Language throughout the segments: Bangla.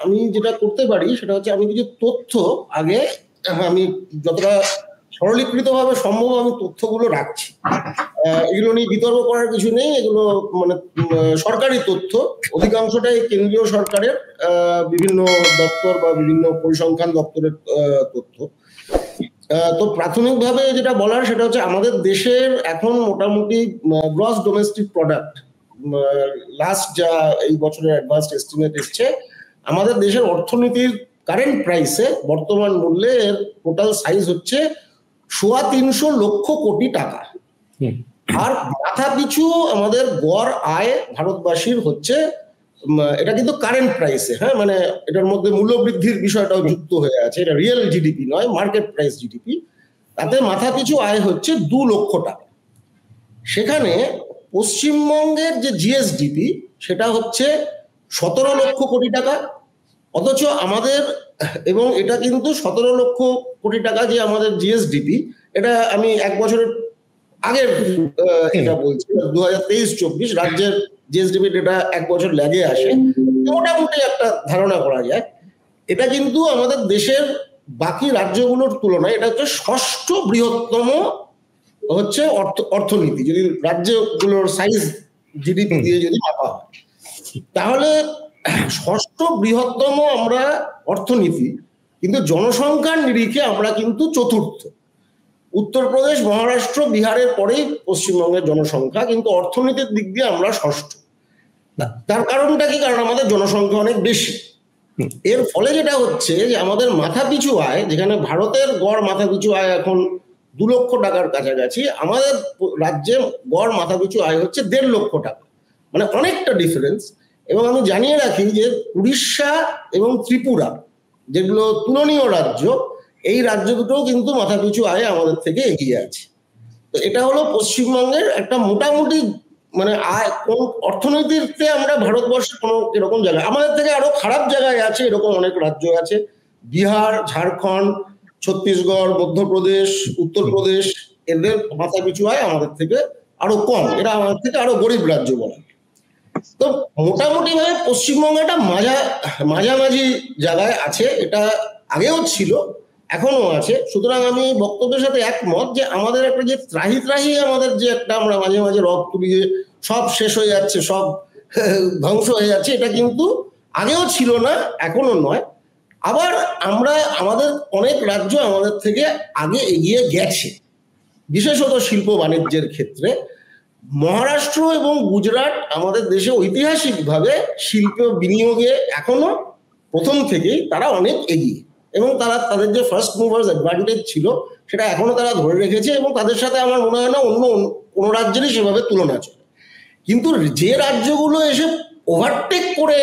আমি যেটা করতে পারি সেটা হচ্ছে আমি কিছু তথ্য আগে আমি যতটা সরলীকৃতভাবে সম্ভব আমি তথ্যগুলো রাখছি। এগুলো নিয়ে বিতর্ক করার কিছু নেই, এগুলো মানে সরকারি তথ্য, অধিকাংশটাই কেন্দ্রীয় সরকারের বিভিন্ন দপ্তর বা বিভিন্ন পরিসংখ্যান দপ্তরের তথ্য। তো প্রাথমিকভাবে যেটা বলার সেটা হচ্ছে আমাদের দেশের এখন মোটামুটি গ্রস ডোমেস্টিক প্রোডাক্ট লাস্ট যা এই বছরের অ্যাডভান্সড এস্টিমেট এসছে, আমাদের দেশের অর্থনীতির কারেন্ট প্রাইসে বর্তমান মূল্যে এর টোটাল সাইজ হচ্ছে ৩৫০ লক্ষ কোটি টাকা। আর মাথা পিছু আমাদের গড় আয় ভারতবাসীর হচ্ছে, এটা কিন্তু কারেন্ট প্রাইসে, হ্যাঁ, মানে এটার মধ্যে মূল্যবৃদ্ধির বিষয়টাও যুক্ত হয়ে আছে, এটা রিয়েল জিডিপি নয়, মার্কেট প্রাইস জিডিপি। তাতে মাথা পিছু আয় হচ্ছে ২ লক্ষ টাকা। সেখানে পশ্চিমবঙ্গের যে জিএসডিপি সেটা হচ্ছে ১৭ লক্ষ কোটি টাকা। অথচ আমাদের, এবং এটা কিন্তু ১৭ লক্ষ কোটি টাকা যে আমাদের জিএসডিপি, এটা আমি এক বছরের আগের এটা বলছি, ২০২৩-২৪ রাজ্যের জিএসডিপি ডেটা এক বছর ল্যাগে আসে, মোটামুটি একটা ধারণা করা যায়। এটা কিন্তু আমাদের দেশের বাকি রাজ্যগুলোর তুলনায় এটা হচ্ছে ৬ষ্ঠ বৃহত্তম হচ্ছে অর্থনীতি, যদি রাজ্যগুলোর সাইজ জিডিপি দিয়ে যদি মাপা হয়, তাহলে ৬ষ্ঠ বৃহত্তম আমরা অর্থনীতি, কিন্তু জনসংখ্যার নিরিখে আমরা কিন্তু চতুর্থ। উত্তরপ্রদেশ, মহারাষ্ট্র, বিহারের পরেই পশ্চিমবঙ্গের জনসংখ্যা, কিন্তু অর্থনীতির দিক দিয়ে আমরা ৬ষ্ঠ। তার কারণটা কি? কারণ আমাদের জনসংখ্যা অনেক বেশি। এর ফলে যেটা হচ্ছে যে আমাদের মাথা পিছু আয়, যেখানে ভারতের গড় মাথা পিছু আয় এখন ২ লক্ষ টাকার কাছাকাছি, আমাদের রাজ্যে গড় মাথা পিছু আয় হচ্ছে ১.৫ লক্ষ টাকা, মানে অনেকটা ডিফারেন্স। এবং আমি জানিয়ে রাখি যে উড়িষ্যা এবং ত্রিপুরা, যেগুলো তুলনীয় রাজ্য, এই রাজ্য দুটোও কিন্তু মাথা পিছু আয় আমাদের থেকে এগিয়ে আছে। তো এটা হলো পশ্চিমবঙ্গের একটা মোটামুটি মানে আয়, কোন অর্থনীতিতে আমরা ভারতবর্ষে কোনো এরকম জায়গায়, আমাদের থেকে আরো খারাপ জায়গায় আছে এরকম অনেক রাজ্য আছে, বিহার, ঝাড়খণ্ড, ছত্তিশগড়, মধ্যপ্রদেশ, উত্তরপ্রদেশ, এদের মাথা পিছু আয় আমাদের থেকে আরো কম, এরা আমাদের থেকে আরো গরিব রাজ্য বলা। তো মোটামুটি ভাবে পশ্চিমবঙ্গ একটা মাঝামাঝি জায়গায় আছে, এটা আগেও ছিল, এখনো আছে। সুতরাং আমি বক্তব্যের সাথে একমত যে আমাদের একটা যে ত্রাহি ত্রাহি আমাদের যে একটা আমরা মাঝে মাঝে রব তুলি যে সব শেষ হয়ে যাচ্ছে, সব ধ্বংস হয়ে যাচ্ছে, এটা কিন্তু আগেও ছিল না, এখনো নয়। আবার আমরা আমাদের অনেক রাজ্য আমাদের থেকে আগে এগিয়ে গেছে, বিশেষত শিল্প বাণিজ্যের ক্ষেত্রে। মহারাষ্ট্র এবং গুজরাট আমাদের দেশে ঐতিহাসিকভাবে শিল্প বিনিয়োগে এখনো প্রথম থেকেই তারা অনেক এগিয়ে, এবং তারা তাদের যে ফার্স্ট মুভার্স অ্যাডভান্টেজ ছিল সেটা এখনো তারা ধরে রেখেছে, এবং তাদের সাথে আমার মনে হয় না অন্য কোনো রাজ্যেরই সেভাবে তুলনা চলে। কিন্তু যে রাজ্যগুলো এসে ওভারটেক করে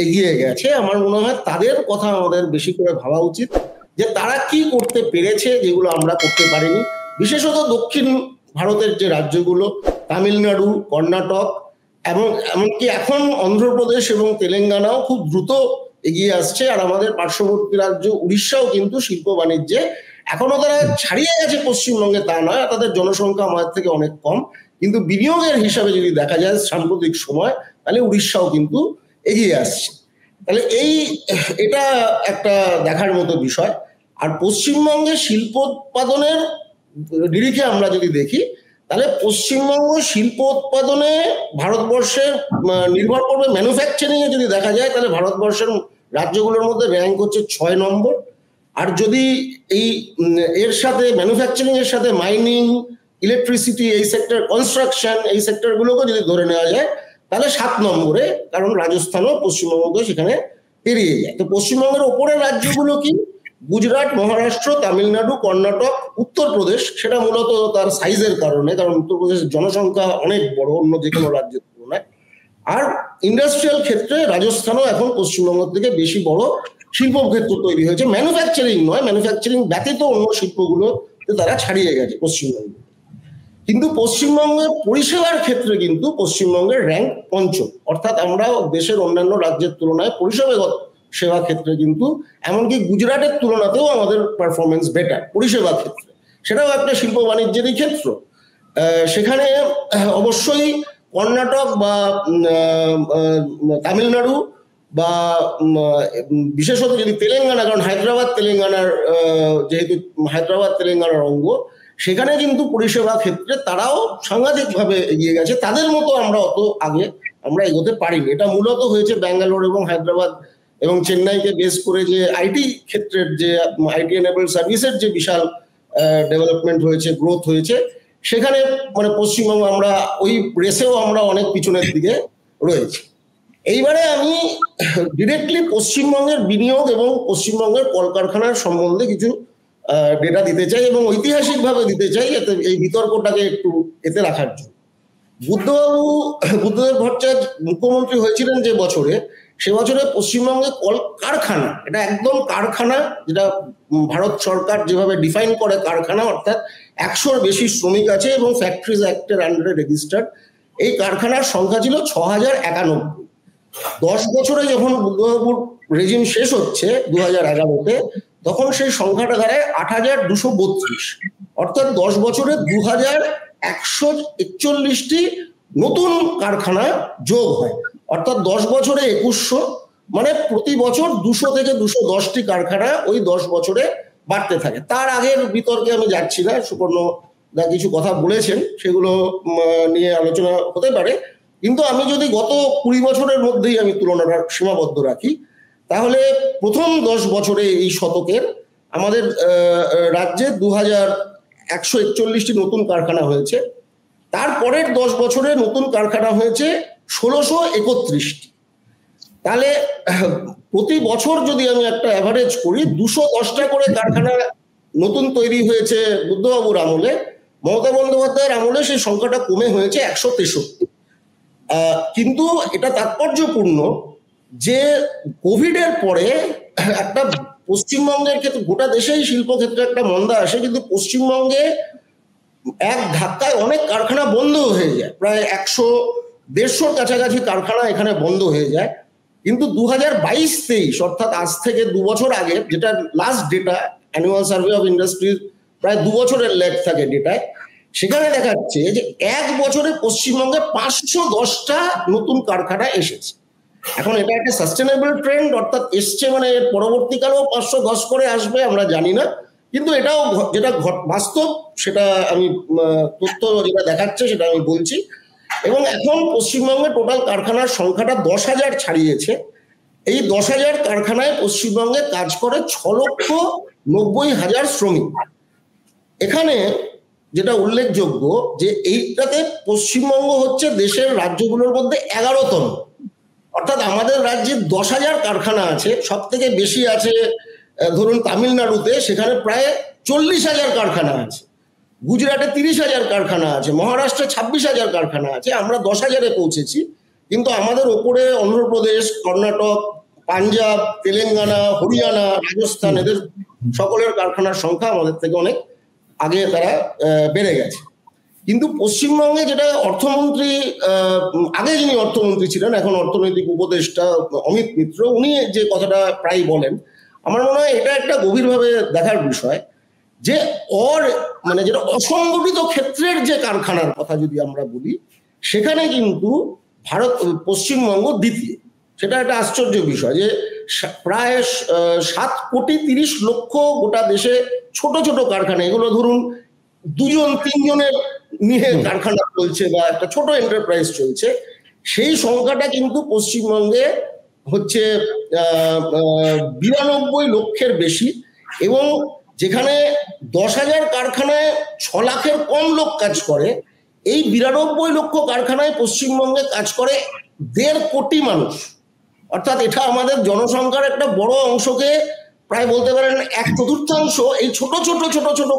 এগিয়ে গেছে, আমার মনে হয় তাদের কথা আমাদের বেশি করে ভাবা উচিত, যে তারা কি করতে পেরেছে যেগুলো আমরা করতে পারিনি। বিশেষত দক্ষিণ ভারতের যে রাজ্যগুলো, তামিলনাড়ু, কর্ণাটক, এবং এমনকি এখন অন্ধ্রপ্রদেশ এবং তেলেঙ্গানাও খুব দ্রুত এগিয়ে আসছে। আর আমাদের পার্শ্ববর্তী রাজ্য উড়িষ্যাও কিন্তু শিল্প বাণিজ্যে এখনো তারা ছাড়িয়ে গেছে পশ্চিমবঙ্গে তা নয়, তাদের জনসংখ্যা আমাদের থেকে অনেক কম, কিন্তু বিনিয়োগের হিসাবে যদি দেখা যায় সাম্প্রতিক সময়, তাহলে উড়িষ্যাও কিন্তু এগিয়ে আসছে। তাহলে এটা একটা দেখার মতো বিষয়। আর পশ্চিমবঙ্গে শিল্প উৎপাদনের নিরিখে আমরা যদি দেখি, তাহলে পশ্চিমবঙ্গ শিল্প উৎপাদনে ভারতবর্ষের নির্ভর করবে ম্যানুফ্যাকচারিং এ যদি দেখা যায়, তাহলে ভারতবর্ষের রাজ্যগুলোর মধ্যে র্যাঙ্ক হচ্ছে ৬ নম্বর। আর যদি এর সাথে ম্যানুফ্যাকচারিং এর সাথে মাইনিং, ইলেকট্রিসিটি, এই সেক্টর, কনস্ট্রাকশন, এই সেক্টরগুলোকে যদি ধরে নেওয়া যায়, তাহলে ৭ নম্বরে, কারণ রাজস্থানও পশ্চিমবঙ্গকে সেখানে পেরিয়ে যায়। তো পশ্চিমবঙ্গের ওপরের রাজ্যগুলো কি? গুজরাট, মহারাষ্ট্র, তামিলনাড়ু, কর্ণাটক, উত্তরপ্রদেশ, সেটা মূলত তার সাইজের কারণে, কারণ উত্তরপ্রদেশের জনসংখ্যা অনেক বড় অন্য যে কোনো রাজ্যের তুলনায়। আর ইন্ডাস্ট্রিয়াল ক্ষেত্রে রাজস্থানও এখন পশ্চিমবঙ্গ থেকে বেশি বড় শিল্প ক্ষেত্র তৈরি হয়েছে, ম্যানুফ্যাকচারিং নয়, ম্যানুফ্যাকচারিং ব্যতীত অন্য শিল্পগুলোতে তারা ছাড়িয়ে গেছে পশ্চিমবঙ্গ। কিন্তু পশ্চিমবঙ্গের পরিষেবার ক্ষেত্রে কিন্তু পশ্চিমবঙ্গের র্যাঙ্ক ৫ম, অর্থাৎ আমরা দেশের অন্যান্য রাজ্যের তুলনায় পরিষেবাগত সেবা ক্ষেত্রে কিন্তু, এমনকি গুজরাটের তুলনাতেও আমাদের পারফরমেন্স বেটার পরিষেবা ক্ষেত্রে। সেটাও একটা শিল্প বাণিজ্যেরই ক্ষেত্র। সেখানে অবশ্যই কর্ণাটক বা তামিলনাড়ু বা বিশেষত যদি তেলেঙ্গানা, কারণ তেলেঙ্গানার যেহেতু হায়দ্রাবাদ তেলেঙ্গানার অঙ্গ, সেখানে কিন্তু পরিষেবা ক্ষেত্রে তারাও সাংঘাতিকভাবে এগিয়ে গেছে। তাদের মতো আমরা অত আগে আমরা এগোতে পারিনি। এটা মূলত হয়েছে ব্যাঙ্গালোর এবং হায়দ্রাবাদ এবং চেন্নাইকে বেস করে যে আইটি ক্ষেত্রের যে আইটি এনেবল সার্ভিসের যে বিশাল ডেভেলপমেন্ট হয়েছে, গ্রোথ হয়েছে, সেখানে মানে পশ্চিমবঙ্গ আমরা ওই রেসেও আমরা অনেক পিছনের দিকে রয়েছি। এইবারে আমি ডিরেক্টলি পশ্চিমবঙ্গের বিনিয়োগ এবং পশ্চিমবঙ্গের কলকারখানার সম্বন্ধে কিছু ডেটা দিতে চাই এবং ঐতিহাসিকভাবে দিতে চাই, যাতে এই বিতর্কটাকে একটু এতে রাখার জন্য। বুদ্ধদেব ভট্টাচার্য মুখ্যমন্ত্রী হয়েছিলেন যে বছরে, সে বছরে পশ্চিমবঙ্গে কারখানা, এটা একদম কারখানা, যেটা ভারত সরকার যেভাবে ডিফাইন করে কারখানা, অর্থাৎ 100-র বেশি শ্রমিক আছে এবং ফ্যাক্টরিজ অ্যাক্টের আন্ডারে রেজিস্টার্ড, এই কারখানার সংখ্যা ছিল 6091। 10 বছরে যখন বুদ্ধবাবুর রেজিম শেষ হচ্ছে 2011-তে, তখন সেই সংখ্যাটা দাঁড়ায় 8232। অর্থাৎ 10 বছরে 2141টি নতুন কারখানা যোগ হয়। অর্থাৎ 10 বছরে 2100, মানে প্রতি বছর 200 থেকে 210টি কারখানা ওই 10 বছরে বাড়তে থাকে। তার আগের বিতর্কে আমি যাচ্ছি না, সুপর্ণ দা কিছু কথা বলেছেন, সেগুলো নিয়ে আলোচনা হতে পারে। কিন্তু আমি যদি গত 20 বছরের মধ্যেই আমি তুলনাটা সীমাবদ্ধ রাখি, তাহলে প্রথম 10 বছরে এই শতকের আমাদের রাজ্যে 2141টি নতুন কারখানা হয়েছে। তারপরের 10 বছরে নতুন কারখানা হয়েছে 1631টি। তাহলে প্রতি বছর যদি আমি একটা অ্যাভারেজ করি, 210টা করে কারখানা নতুন তৈরি হয়েছে বুদ্ধবাবুর আমলে। মমতা বন্দ্যোপাধ্যায়ের আমলে সেই সংখ্যাটা কমে হয়েছে 163। কিন্তু এটা তাৎপর্যপূর্ণ যে কোভিডের পরে একটা পশ্চিমবঙ্গের ক্ষেত্রে, গোটা দেশেই শিল্পক্ষেত্রে একটা মন্দা আসে, কিন্তু পশ্চিমবঙ্গে এক ধাক্কায় অনেক কারখানা বন্ধ হয়ে যায়। প্রায় 100-150 কাছাকাছি কারখানা এখানে বন্ধ হয়ে যায়। কিন্তু 2022-23, অর্থাৎ আজ থেকে 2 বছর আগে, যেটা last data, annual survey of industries প্রায় 2 বছরের ল্যাগ থাকে ডেটায়, সেখানে দেখাচ্ছে যে 1 বছরে পশ্চিমবঙ্গে 510টা নতুন কারখানা এসেছে। এখন এটা একটা সাস্টেনেবল ট্রেন্ড, অর্থাৎ এসছে মানে এর পরবর্তীকালেও 510 করে আসবে আমরা জানি না, কিন্তু এটাও যেটা বাস্তব, সেটা আমি তথ্য যেটা দেখাচ্ছে সেটা আমি বলছি। এবং এখন পশ্চিমবঙ্গে টোটাল কারখানার সংখ্যাটা 10,000 ছাড়িয়েছে। এই 10,000 কারখানায় পশ্চিমবঙ্গে কাজ করে 6,90,000 শ্রমিক। এখানে যেটা উল্লেখযোগ্য যে এইটাতে পশ্চিমবঙ্গ হচ্ছে দেশের রাজ্যগুলোর মধ্যে 11তম। অর্থাৎ আমাদের রাজ্যে 10,000 কারখানা আছে, সব থেকে বেশি আছে ধরুন তামিলনাড়ুতে, সেখানে প্রায় 40,000 কারখানা আছে। গুজরাটে 30,000 কারখানা আছে, মহারাষ্ট্রে 26,000 কারখানা আছে। আমরা 10,000-এ পৌঁছেছি, কিন্তু আমাদের ওপরে অন্ধ্রপ্রদেশ, কর্ণাটক, পাঞ্জাব, তেলেঙ্গানা, হরিয়ানা, রাজস্থান, এদের সকলের কারখানার সংখ্যা আমাদের থেকে অনেক আগে তারা বেড়ে গেছে। কিন্তু পশ্চিমবঙ্গে যেটা অর্থমন্ত্রী, আগে যিনি অর্থমন্ত্রী ছিলেন, এখন অর্থনৈতিক উপদেষ্টা অমিত মিত্র, উনি যে কথাটা প্রায় বলেন, আমার মনে হয় এটা একটা গভীরভাবে দেখার বিষয় যে মানে যেটা অসংগঠিত ক্ষেত্রের যে কারখানার কথা যদি আমরা বলি, সেখানে কিন্তু পশ্চিমবঙ্গ দ্বিতীয়। সেটা একটা আশ্চর্য বিষয় যে প্রায় 7,30,00,000 গোটা দেশে ছোট ছোট কারখানা, এগুলো ধরুন 2-3 জনের নিয়ে কারখানা চলছে বা একটা ছোট এন্টারপ্রাইজ চলছে, সেই সংখ্যাটা কিন্তু পশ্চিমবঙ্গে হচ্ছে 92 লক্ষের বেশি। এবং যেখানে 10,000 কারখানায় 6 লাখের কম লোক কাজ করে, এই 92 লক্ষ কারখানায় পশ্চিমবঙ্গে কাজ করে 1.5 কোটি মানুষ। অর্থাৎ এটা আমাদের জনসংখ্যার একটা বড় অংশকে, প্রায় বলতে পারেন 1/4 এই ছোট ছোট ছোট ছোট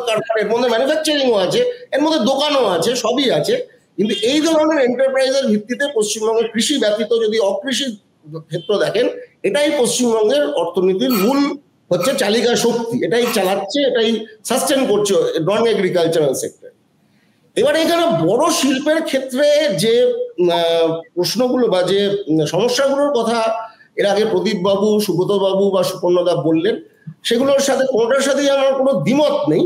কারখানার মধ্যে ম্যানুফ্যাকচারিংও আছে, এর মধ্যে দোকানও আছে, সবই আছে। কিন্তু এই ধরনের এন্টারপ্রাইজের ভিত্তিতে পশ্চিমবঙ্গের কৃষি ব্যতীত যদি অকৃষি ক্ষেত্র দেখেন, এটাই পশ্চিমবঙ্গের অর্থনীতির মূল হচ্ছে চালিকা শক্তি, এটাই চালাচ্ছে, এটাই সাস্টেন করছে নন এগ্রিকালচারাল সেক্টর। এবার এখানে বড় শিল্পের ক্ষেত্রে যে প্রশ্নগুলো বা যে সমস্যাগুলোর কথা এর আগে প্রদীপ বাবু, সুব্রত বাবু বা সুপর্ণদা বললেন, সেগুলোর সাথে কোনোটার সাথেই আমার কোনো দ্বিমত নেই।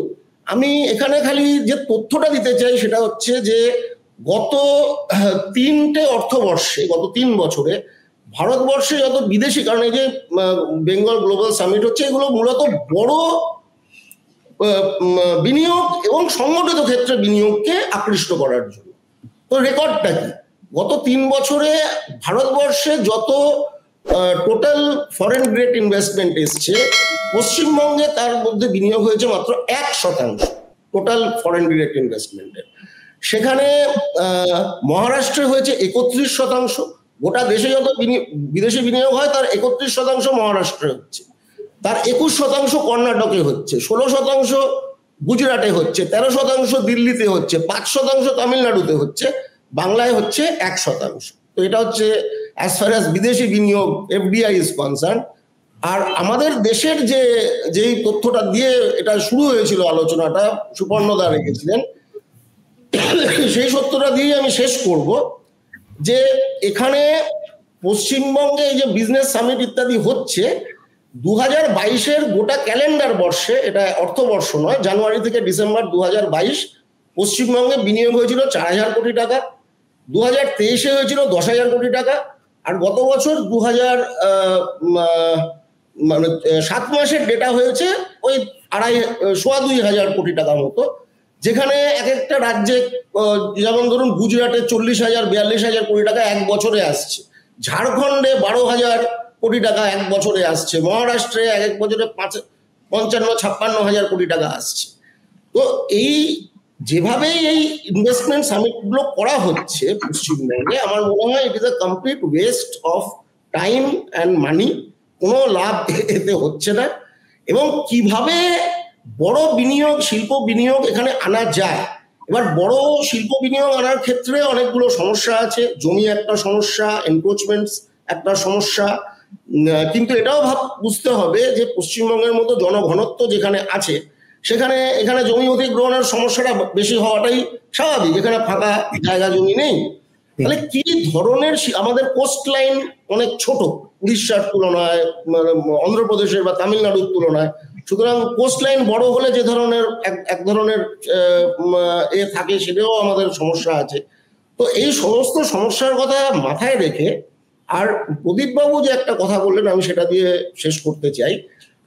আমি এখানে খালি যে তথ্যটা দিতে চাই সেটা হচ্ছে যে গত 3টে অর্থবর্ষে, গত 3 বছরে ভারতবর্ষে যত বিদেশি, কারণ এই যে বেঙ্গল গ্লোবাল সামিট হচ্ছে, এগুলো মূলত বড় বিনিয়োগ এবং সংগঠিত ক্ষেত্রে বিনিয়োগকে আকৃষ্ট করার জন্য। তো রেকর্ডটা কি? গত 3 বছরে ভারতবর্ষে যত টোটাল ফরেন ডিরেক্ট ইনভেস্টমেন্ট এসছে, পশ্চিমবঙ্গে তার মধ্যে বিনিয়োগ হয়েছে মাত্র 1% টোটাল ফরেন ডিরেক্ট ইনভেস্টমেন্টের। সেখানে মহারাষ্ট্রে হয়েছে 31%। গোটা দেশে যত বিদেশি বিনিয়োগ হয় তার 31% মহারাষ্ট্রে হচ্ছে, তার 21% কর্ণাটকে হচ্ছে, 16% গুজরাটে হচ্ছে, 13% দিল্লিতে হচ্ছে, 5% তামিলনাড়ুতে হচ্ছে, বাংলায় হচ্ছে 1%। তো এটা হচ্ছে অ্যাজ ফার অ্যাজ বিদেশি বিনিয়োগ এফডিআই ইজ কনসার্ন। আর আমাদের দেশের যেই তথ্যটা দিয়ে এটা শুরু হয়েছিল আলোচনাটা, সুপর্ণদা রেখেছিলেন, সেই সত্যটা দিয়ে আমি শেষ করব যে এখানে পশ্চিমবঙ্গে এই যে বিজনেস সামিট ইত্যাদি হচ্ছে, 2022-এর গোটা ক্যালেন্ডার বর্ষে, এটা অর্থবর্ষ নয়, জানুয়ারি থেকে ডিসেম্বর 2022 পশ্চিমবঙ্গে বিনিয়োগ হয়েছিল 4,000 কোটি টাকা, 2023-এ হয়েছিল 10,000 কোটি টাকা, আর গত বছর 7 মাসের ডেটা হয়েছে ওই 2,500 কোটি টাকার মতো, যেখানে এক একটা রাজ্যে যেমন ধরুন গুজরাটে 40,000 42,000 কোটি টাকা এক বছরে আসছে, ঝাড়খণ্ডে 12,000 কোটি টাকা এক বছরে আসছে, মহারাষ্ট্রে এক বছরে 55-56,000 কোটি টাকা আসছে। তো এই যেভাবে এই ইনভেস্টমেন্ট সামিটগুলো করা হচ্ছে পশ্চিমবঙ্গে, আমার মনে হয় it is a complete West of time and money. কোনো লাভ এতে হচ্ছে না। এবং কিভাবে বড় বিনিয়োগ, শিল্প বিনিয়োগ এখানে আনা যায়, এবার বড় শিল্প বিনিয়োগ আনার ক্ষেত্রে অনেকগুলো সমস্যা আছে। জমি একটা সমস্যা, এনক্রোচমেন্টস একটা সমস্যা, কিন্তু এটাও বুঝতে হবে যে পশ্চিমবঙ্গের মতো জনঘনত্ব যেখানে আছে, এখানে জমি অধিগ্রহণের সমস্যাটা বেশি হওয়াটাই স্বাভাবিক। এখানে ফাঁকা জায়গা জমি নেই। তাহলে কি ধরনের, আমাদের কোস্ট লাইন অনেক ছোট উড়িষ্যার তুলনায়, অন্ধ্রপ্রদেশের বা তামিলনাড়ুর তুলনায়, সুতরাং কোস্ট লাইন বড় হলে যে ধরনের এক ধরনের থাকে, সেটাও আমাদের সমস্যা আছে। তো এই সমস্ত সমস্যার কথা মাথায় রেখে, আর প্রদীপবাবু যে একটা কথা বললেন, আমি সেটা দিয়ে শেষ করতে চাই।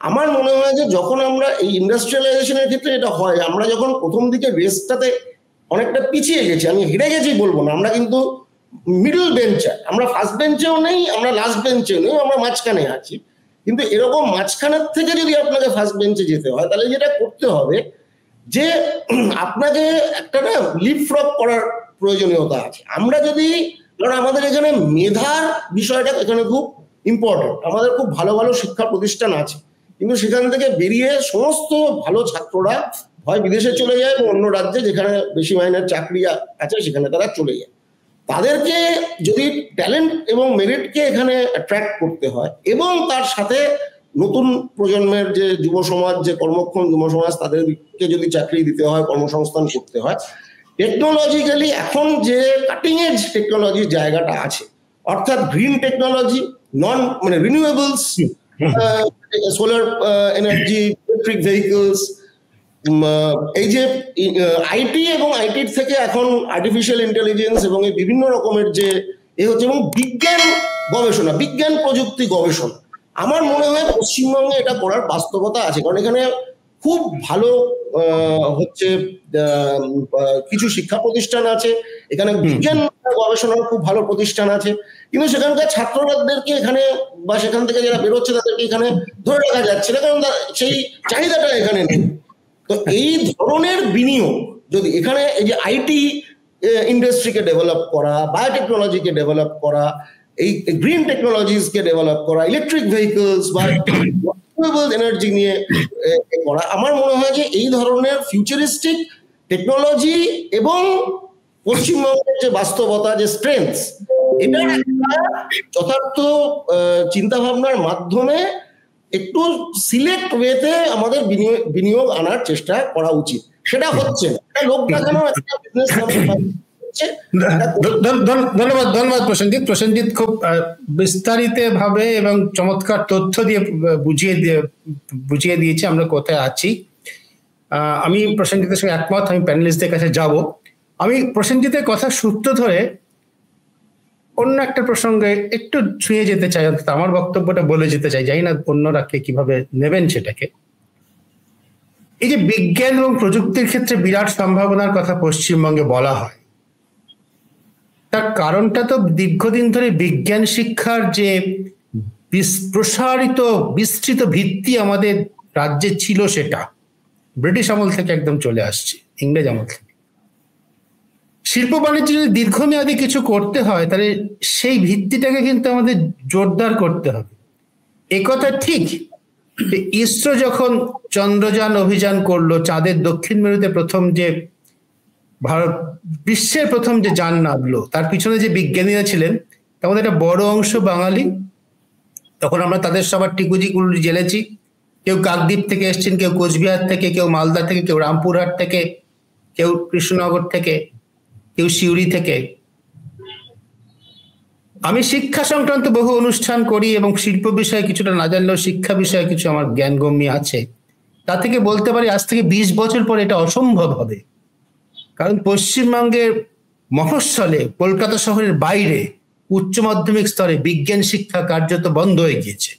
আমার মনে হয় যে যখন আমরা এই ইন্ডাস্ট্রিয়ালাইজেশনের ক্ষেত্রে এটা হয়, আমরা যখন প্রথম দিকে রেসটাতে অনেকটা পিছিয়ে গেছি, আমি হেরে গেছি বলবো না, আমরা কিন্তু মিডল বেঞ্চার, আমরা ফার্স্ট বেঞ্চেও নেই, আমরা লাস্ট বেঞ্চেও নেই, আমরা মাঝখানে আছি। কিন্তু এরকম মাঝখানের থেকে যদি আপনাকে ফার্স্ট বেঞ্চে যেতে হয়, তাহলে যেটা করতে হবে যে আপনাকে একটা না লিপফ্রগ করার প্রয়োজনীয়তা আছে। আমরা যদি, কারণ আমাদের এখানে মেধার বিষয়টা এখানে খুব ইম্পর্টেন্ট, আমাদের খুব ভালো ভালো শিক্ষা প্রতিষ্ঠান আছে, কিন্তু সেখান থেকে বেরিয়ে সমস্ত ভালো ছাত্ররা হয় বিদেশে চলে যায় এবং অন্য রাজ্যে যেখানে বেশি মাইনের চাকরি আছে সেখানে তারা চলে যায়। তাদেরকে যদি ট্যালেন্ট এবং মেরিটকে এখানে অ্যাট্রাক্ট করতে হয়, এবং তার সাথে নতুন প্রজন্মের যে যুব সমাজ, যে কর্মক্ষম যুব সমাজ, তাদেরকে যদি চাকরি দিতে হয়, কর্মসংস্থান করতে হয়, টেকনোলজিক্যালি এখন যে কাটিং এজ টেকনোলজির জায়গাটা আছে, অর্থাৎ green technology, renewables, solar energy, electric vehicles, এই যে আইটি এবং আইটির থেকে এখন আর্টিফিশিয়াল ইন্টেলিজেন্স এবং এই বিভিন্ন রকমের যে হচ্ছে, এবং বিজ্ঞান গবেষণা, বিজ্ঞান প্রযুক্তি গবেষণা, আমার মনে হয় পশ্চিমবঙ্গে এটা করার বাস্তবতা আছে। কারণ এখানে খুব ভালো হচ্ছে কিছু শিক্ষা প্রতিষ্ঠান আছে, এখানে বিজ্ঞান গবেষণার খুব ভালো প্রতিষ্ঠান আছে, কিন্তু সেখানকার ছাত্রদেরকে এখানে বা সেখান থেকে যারা বেরোচ্ছে তাদেরকে এখানে ধরে রাখা যাচ্ছে না, কারণ সেই চাহিদাটা এখানে নেই। তো এই ধরনের বিনিয়োগ যদি এখানে, এই যে আইটি ইন্ডাস্ট্রিকে ডেভেলপ করা, বায়োটেকনোলজিকে ডেভেলপ করা, এই গ্রিন টেকনোলজিসকে ডেভেলপ করা, ইলেকট্রিক ভেহিকলস বা রিনিউয়েবল এনার্জি নিয়ে করা, আমার মনে হয় যে এই ধরনের ফিউচারিস্টিক টেকনোলজি এবং পশ্চিমবঙ্গের যে বাস্তবতা, যে স্ট্রেংথস, এটার একটা যথার্থ চিন্তা ভাবনার মাধ্যমে একটু সিলেক্ট ওয়েতে আমাদের বিনিয়োগ আনার চেষ্টা করা উচিত। সেটা হচ্ছে না, লোকটা কেন একটা বিজনেস ধন্যবাদ প্রসেনজিৎ খুব বিস্তারিত ভাবে এবং চমৎকার তথ্য দিয়ে বুঝিয়ে দিয়েছে আমরা কোথায় আছি। আমি প্রসেনজিতের সঙ্গে একমত, আমি প্যানেলিস্টদের কাছে যাব। আমি প্রসেনজিতের কথা সূত্র ধরে অন্য একটা প্রসঙ্গে একটু ছুঁয়ে যেতে চাই, অন্তত আমার বক্তব্যটা বলে যেতে চাই, জানি না অন্যরা কে কিভাবে নেবেন সেটাকে। এই যে বিজ্ঞান এবং প্রযুক্তির ক্ষেত্রে বিরাট সম্ভাবনার কথা পশ্চিমবঙ্গে বলা হয়, তার কারণটা তো দীর্ঘদিন ধরে বিজ্ঞান শিক্ষার যে প্রসারিত বিস্তৃত ভিত্তি আমাদের রাজ্যে ছিল, সেটা ব্রিটিশ আমল থেকে একদম চলে আসছে, ইংরেজ আমল থেকে। শিল্প বাণিজ্য যদি দীর্ঘমেয়াদী কিছু করতে হয়, তাহলে সেই ভিত্তিটাকে কিন্তু আমাদের জোরদার করতে হবে। একথা ঠিক, ইসরো যখন চন্দ্রযান অভিযান করলো, চাঁদের দক্ষিণ মেরুতে প্রথম যে ভারত বিশ্বের প্রথম যে যান নামলো, তার পিছনে যে বিজ্ঞানীরা ছিলেন তার মধ্যে একটা বড় অংশ বাঙালি। তখন আমরা তাদের সবার টিকুজি কুলুজি জেলেছি। কেউ কাকদ্বীপ থেকে এসছেন, কেউ কোচবিহার থেকে, কেউ মালদা থেকে, কেউ রামপুরহাট থেকে, কেউ কৃষ্ণনগর থেকে, কেউ সিউড়ি থেকে। আমি শিক্ষা সংক্রান্ত বহু অনুষ্ঠান করি এবং শিল্প বিষয়ে কিছুটা না জানলেও শিক্ষা বিষয়ে কিছু আমার জ্ঞানগম্যি আছে। তা থেকে বলতে পারি আজ থেকে 20 বছর পর এটা অসম্ভব হবে, কারণ পশ্চিমবঙ্গের মফস্বলে, কলকাতা শহরের বাইরে উচ্চ মাধ্যমিক স্তরে বিজ্ঞান শিক্ষা কার্যত বন্ধ হয়ে গিয়েছে,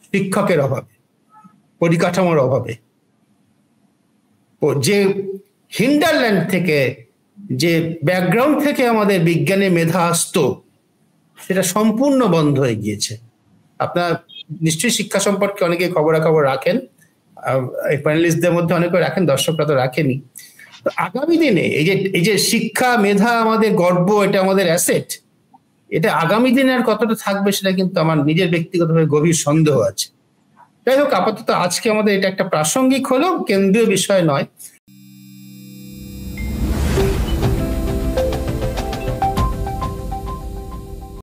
শিক্ষকের অভাবে, পরিকাঠামোর অভাবে। ও যে হিন্ডারল্যান্ড থেকে, যে ব্যাকগ্রাউন্ড থেকে আমাদের বিজ্ঞানের মেধা আসতো, সেটা সম্পূর্ণ বন্ধ হয়ে গিয়েছে। আপনার নিশ্চয়ই শিক্ষা সম্পর্কে অনেকে খবরাখবর রাখেন, এই প্যানেলিস্টদের মধ্যে অনেকে রাখেন, দর্শকরা তো রাখেনি। তো আগামী দিনে এই যে শিক্ষা মেধা আমাদের গর্ব, এটা আমাদের অ্যাসেট, এটা আগামী দিনে আর কতটা থাকবে সেটা কিন্তু আমার নিজের ব্যক্তিগতভাবে গভীর সন্দেহ আছে। যাই হোক, আপাতত আজকে আমাদের এটা একটা প্রাসঙ্গিক হলেও কেন্দ্রীয় বিষয় নয়।